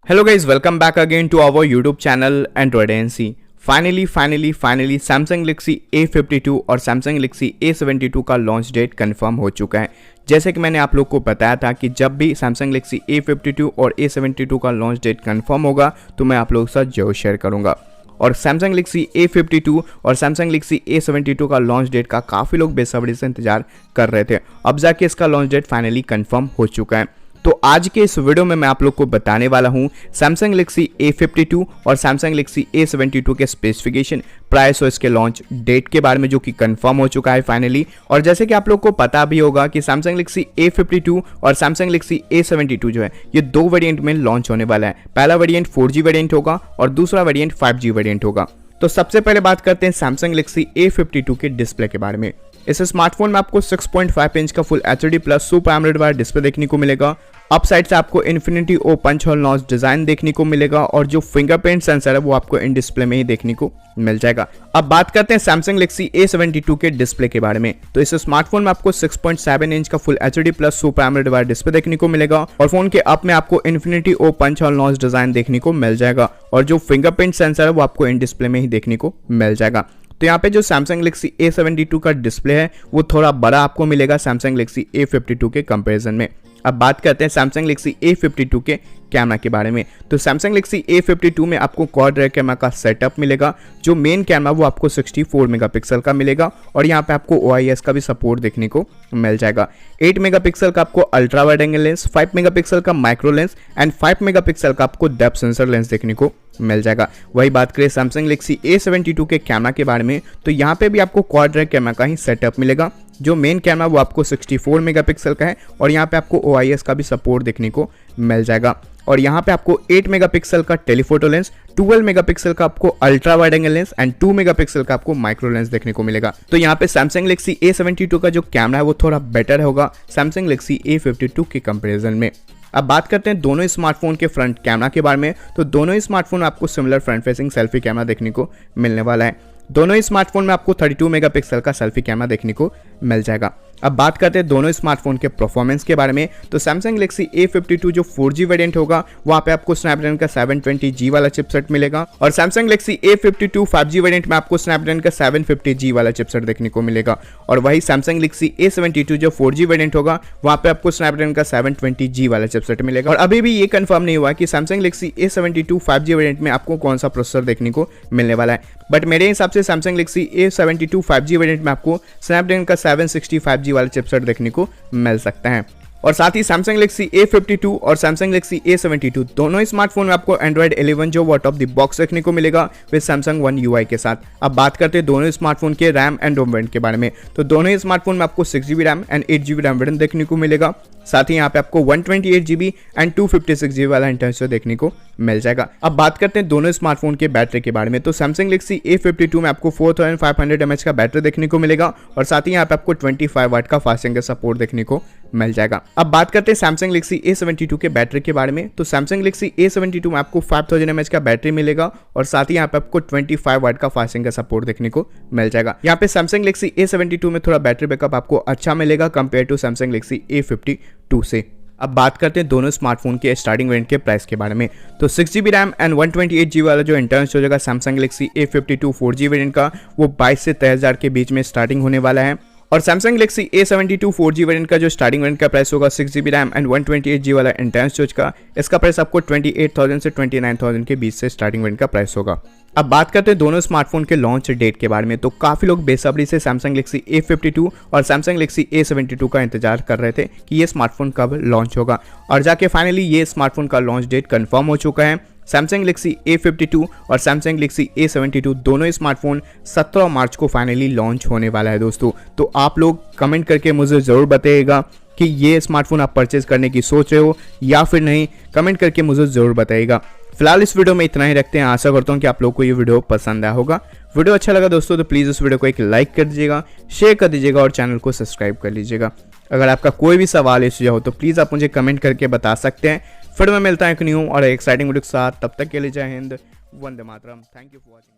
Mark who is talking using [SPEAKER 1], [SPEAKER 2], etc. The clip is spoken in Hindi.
[SPEAKER 1] Hello guys, welcome back again to our YouTube channel Android ANC। Finally Samsung Galaxy A52 और Samsung Galaxy A72 का लॉन्च डेट कंफर्म हो चुका है। जैसे कि मैंने आप लोग को बताया था कि जब भी Samsung Galaxy A52 और A72 का लॉन्च डेट कंफर्म होगा तो मैं आप लोगों के साथ जरूर शेयर करूंगा। और Samsung Galaxy A52 और Samsung Galaxy A72 का लॉन्च डेट का काफ़ी लोग बेसब्री से इंतजार कर रहे थे। अब जाके इसका लॉन्च डेट फाइनली कंफर्म हो चुका है। तो आज के इस वीडियो में मैं आप लोग को बताने वाला हूं Samsung Galaxy A52 और Samsung Galaxy A72 के स्पेसिफिकेशन, प्राइस और इसके लॉन्च डेट के बारे में, जो कि कंफर्म हो चुका है फाइनली। और जैसे कि आप लोग को पता भी होगा कि Samsung Galaxy A52 और Samsung Galaxy A72 जो है ये दो वेरिएंट में लॉन्च होने वाला है। पहला वेरिएंट 4G वेरिएंट होगा और दूसरा वेरिएंट 5G वेरिएंट होगा। तो सबसे पहले बात करते हैं Samsung Galaxy A52 के डिस्प्ले के बारे में। इस स्मार्टफोन में आपको 6.5 इंच का full HD plus super AMOLED वाला डिस्प्ले देखने को मिलेगा। अप साइड से आपको infinity O punch hole notch design देखने को मिलेगा और जो फिंगरप्रिंट सेंसर है वो आपको इन डिस्प्ले में ही देखने को मिल जाएगा। अब बात करते हैं Samsung Galaxy A72 के डिस्प्ले के बारे में। तो इस स्मार्टफोन में आपको 6.7 इंच का full HD plus super AMOLED वाला डिस्प्ले देखने को मिलेगा और फोन के अप में आपको infinity O punch hole notch design देखने को मिल जाएगा और जो फिंगरप्रिंट सेंसर है वो आपको इन डिस्प्ले में ही देखने को मिल जाएगा। तो यहाँ पे जो Samsung Galaxy A72 का डिस्प्ले है वो थोड़ा बड़ा आपको मिलेगा Samsung Galaxy A52 के कंपैरिजन में। अब बात करते हैं Samsung Galaxy A52 के कैमरा के बारे में। तो Samsung Galaxy A52 में आपको क्वाड रेयर कैमरा का सेटअप मिलेगा। जो मेन कैमरा वो आपको 64 मेगापिक्सल का मिलेगा और यहाँ पे आपको OIS का भी सपोर्ट देखने को मिल जाएगा। 8 मेगापिक्सल का आपको ultra wide angle lens, 5 megapixel का माइक्रो लेंस एंड 5 मेगापिक्सल का आपको डेप्थ सेंसर लेंस देखने को मिल जाएगा। वही बात करें Samsung Galaxy A72 के कैमरा के बारे में, तो यहाँ पे भी आपको क्वाड रेयर कैमरा का ही सेटअप मिलेगा। जो मेन कैमरा वो आपको 64 मेगापिक्सल का है और यहाँ पे आपको OIS का भी सपोर्ट देखने को मिल जाएगा। और यहाँ पे आपको 8 मेगापिक्सल का टेलीफोटो लेंस, 12 मेगापिक्सल का आपको ultra wide angle lens and 2 megapixel का आपको माइक्रो लेंस देखने को मिलेगा। तो यहाँ पे Samsung Galaxy A72 का जो कैमरा है वो थोड़ा बेटर होगा Samsung Galaxy A52 के कंपैरिजन में। अब बात करते हैं दोनों स्मार्टफोन के फ्रंट कैमरा के बारे में। तो दोनों स्मार्टफोन में आपको similar front facing selfie camera देखने को मिलने वाला है। दोनों स्मार्टफोन में आपको 32 मेगापिक्सल का सेल्फी कैमरा देखने को मिल जाएगा। अब बात करते हैं दोनों स्मार्टफोन के परफॉर्मेंस के बारे में। तो Samsung Galaxy A52 जो 4G वेरिएंट होगा वहाँ पे आपको स्नैपड्रैगन का 720G वाला चिपसेट मिलेगा और Samsung Galaxy A52 5G variant में आपको स्नैपड्रैगन का 750G वाला चिपसेट देखने को मिलेगा। और वही Samsung Galaxy A72 जो 4G वेरिएंट होगा वहाँ पे आपको स्नैपड्रैगन का 720G वाला चिपसेट मिलेगा। और अभी भी ये कंफर्म नहीं हुआ कि Samsung Galaxy A72 5G variant में आपको कौन सा प्रोसेसर देखने को मिलने वाला है, बट मेरे हिसाब से Samsung Galaxy A72 5G variant में आपको स्नैपड्रैगन का 765G वाला चिपसेट देखने को मिल सकता है। और साथ ही Samsung Galaxy A52 और Samsung Galaxy A72 दोनों स्मार्टफोन में आपको Android 11 जो आउट ऑफ द बॉक्स देखने को मिलेगा विद Samsung One UI के साथ। अब बात करते हैं दोनों स्मार्टफोन के रैम एंड रोम वेरिएंट के बारे में। तो दोनों स्मार्टफोन में आपको 6GB RAM and 8GB RAM variant देखने को मिलेगा। साथ ही यहाँ पे आपको 128GB एंड 256GB वाला इंटरनल देखने को मिल जाएगा। अब बात करते हैं दोनों स्मार्टफोन के बैटरी के बारे में। तो Samsung Galaxy A52 में आपको 4500 mAh का बैटरी देखने को मिलेगा और साथ ही यहाँ पे आपको 25 वाट का फास्ट चार्जिंग का सपोर्ट देखने को मिल जाएगा। अब बात करते हैं Samsung Galaxy A72 के बैटरी के बारे में। तो Samsung Galaxy A72 में आपको 5000 mAh का बैटरी मिलेगा और साथ ही यहाँ पे आपको 25 वाट का फास्ट चार्जिंग का सपोर्ट देखने को मिल जाएगा। यहाँ पे Samsung Galaxy A72 में थोड़ा बैटरी बैकअप आपको अच्छा मिलेगा compare to Samsung Galaxy A52 से। अब बात करते हैं दोनों स्मार्टफोन के स्टार्टिंग वेरिएंट के प्राइस के बारे में। तो 6GB रैम एंड 128GB वाला जो इंटरनल हो जाएगा Samsung Galaxy A52 4G variant का वो 22 से 23,000 के बीच में स्टार्टिंग होने वाला है। और Samsung Galaxy A72 4G variant का जो स्टार्टिंग वेरिएंट का प्राइस होगा 6GB रैम एंड 128GB वाला इंटरनल स्टोरेज का, इसका प्राइस आपको 28,000 से 29,000 के बीच से स्टार्टिंग वेरिएंट का प्राइस होगा। अब बात करते हैं दोनों स्मार्टफोन के लॉन्च डेट के बारे में। तो काफ़ी लोग बेसब्री से Samsung Galaxy A52 और Samsung Galaxy A72 का इंतजार कर रहे थे कि ये स्मार्टफोन कब लॉन्च होगा और जाके फाइनली ये स्मार्टफोन का लॉन्च डेट कंफर्म हो चुका है। Samsung Galaxy A52 और Samsung Galaxy A72 दोनों स्मार्टफोन 17 मार्च को फाइनली लॉन्च होने वाला है दोस्तों। तो आप लोग कमेंट करके मुझे ज़रूर बताइएगा कि ये स्मार्टफोन आप परचेज करने की सोच रहे हो या फिर नहीं, कमेंट करके मुझे ज़रूर बताइएगा। फिलहाल इस वीडियो में इतना ही रखते हैं। आशा करता हूँ कि आप लोग को ये वीडियो पसंद आया होगा। वीडियो अच्छा लगा दोस्तों तो प्लीज़ इस वीडियो को एक लाइक कर दीजिएगा, शेयर कर दीजिएगा और चैनल को सब्सक्राइब कर लीजिएगा। अगर आपका कोई भी सवाल या सुझाव हो तो प्लीज़ आप मुझे कमेंट करके बता सकते हैं। फिर मैं मिलता हूँ एक न्यू और एक्साइटिंग वीडियो के साथ। तब तक के लिए जय हिंद, वंदे मातरम। Thank you for watching.